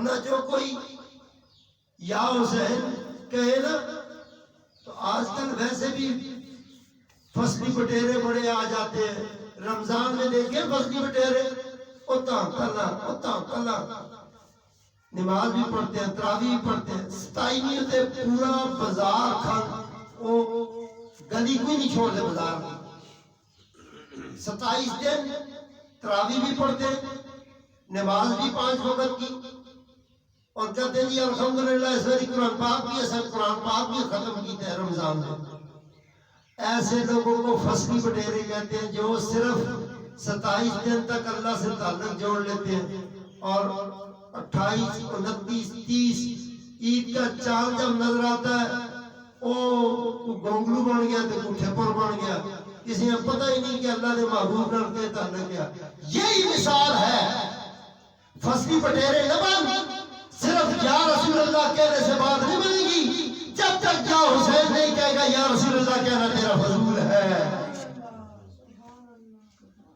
ورنہ جو کوئی یا حسین کہے نا تو آج کل ویسے بھی فصلی بٹیرے بڑے آ جاتے ہیں. رمضان میں دیکھیں فصلی بٹیرے اتاں کلا نماز بھی پڑھتے ہیں, تراویح بھی پڑھتے ہیں, 27 تے پورا بازار کھان او گلی کوئی نہیں چھوڑ دے بازار میں. 27 دن تراویح بھی پڑھتے ہیں, نماز بھی 5 وقت کی, اور کہتے ہیں جی الحمدللہ اس وقت قرآن پاک بھی ہے, قرآن پاک بھی ختم کیتے ہیں رمضان میں. ایسے لوگوں کو فصلی بٹیرے کہتے ہیں جو صرف 27 دن تک اللہ سے تعلق جوڑ لیتے ہیں, اور 28 29 30 عید کا چاند جب نظر آتا ہے وہ گونگلو بن گیا تو کوٹھے پر بن گیا, کسی نے پتہ ہی نہیں کہ اللہ نے محبوب کر کے تعلق کیا. یہی مثال ہے. فصلی بٹیرے نہ بن, صرف یا رسول اللہ کہنے سے بات نہیں بنے گی. جب تک یا حسین نہیں کہے گا یا رسول اللہ کہنا تیرا فضول ہے.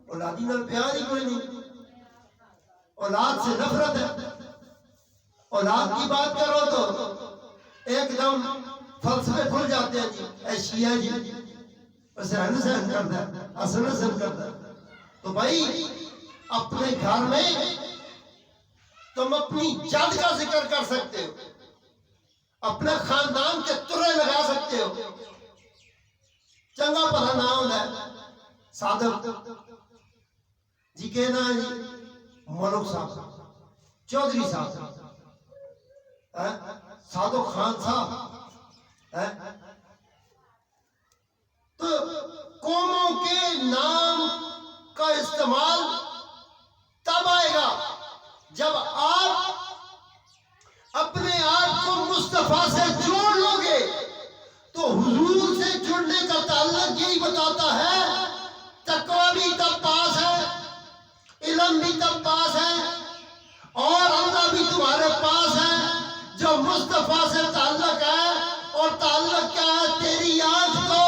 اولادی نال پیار ہی کوئی نہیں, اولاد سے نفرت ہے. اولاد کی بات کرو تو ایک دم فلسفے کھل جاتے ہیں. جی اے شیعہ جی حسین حسین کرتا ہے, حسن حسن کرتا ہے. تو بھائی اپنے گھر میں تم اپنی جد کا ذکر کر سکتے ہو, اپنے خاندان کے ترے لگا سکتے ہو. چنگا پتہ نام ہے صادق جی, کہنا ہے جی ملک صاحب, چودھری صاحب, صادق خان صاحب. تو قوموں کے نام کا استعمال تب آئے گا جب آپ اپنے آپ کو مصطفیٰ سے جوڑ لو گے. تو حضور سے جڑنے کا تعلق یہی بتاتا ہے تقویٰ بھی تب پاس ہے, علم بھی تب پاس ہے, اور اللہ بھی تمہارے پاس ہے. جو مصطفیٰ سے تعلق ہے, اور تعلق کیا ہے, تیری آنکھ کو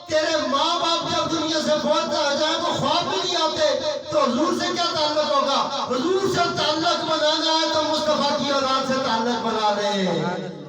تیرے ماں باپ جب دنیا سے فوت ہو جائے تو خواب بھی نہیں آتے, تو حضور سے کیا تعلق ہوگا. حضور سے تعلق بنانا ہے تو مصطفیٰ کی اولاد سے تعلق بنا لے.